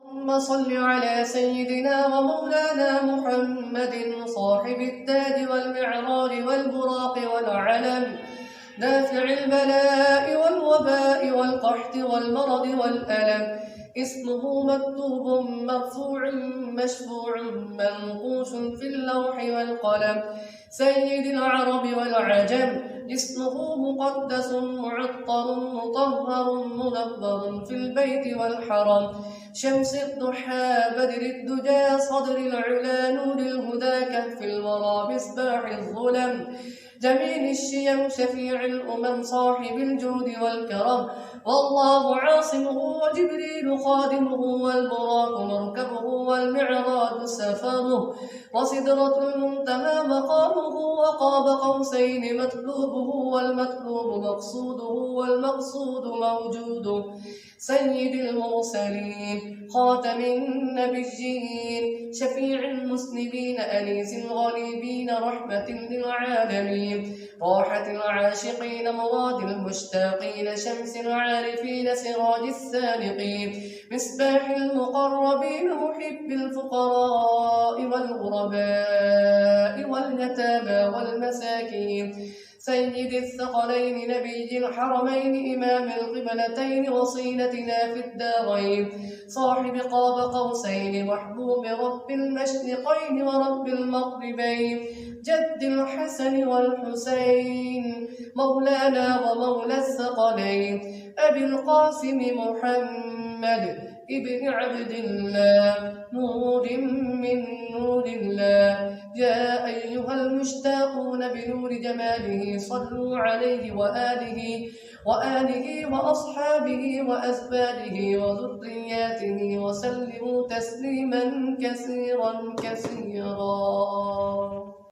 اللهم صل على سيدنا ومولانا محمد صاحب التاج والمعراج والبراق والعلم، دافع البلاء والوباء والقحط والمرض والألم، اسمه مكتوب مرفوع مشفوع منقوش في اللوح والقلم، سيد العرب والعجم، اسمه مقدس معطر مطهر منظر في البيت والحرم، شمس الضحى بدر الدجى صدر العلا نور الهدى كهف الورى مصباح الظلم، جميل الشيم شفيع الأمم صاحب الجود والكرم، والله عاصمه وجبريل خادمه والبراق مركبه والمعراج سفره، وسدرة المنتهى مقامه وقاب قوسين مطلوبه والمطلوب مقصوده والمقصود موجوده، سيد المرسلين خاتم النبيين شفيع المسلمين أنيس الغريبين رحمة للعالمين، راحة العاشقين مراد المشتاقين شمس العارفين سراج السالقين، مصباح المقربين محب الفقراء والغرباء واليتامى والمساكين، سيد الثقلين نبي الحرمين إمام القبلتين وصيلتنا في الدارين، صاحب قاب قوسين محبوب رب المشرقين ورب المغربين، جد الحسن والحسين مولانا ومولى الثقلين، أبي القاسم محمد ابن عبد الله نور من نور الله، يا أيها المشتاقون بنور جماله صلوا عليه وآله وأصحابه وأزواجه وذرياته وسلموا تسليما كثيرا كثيرا.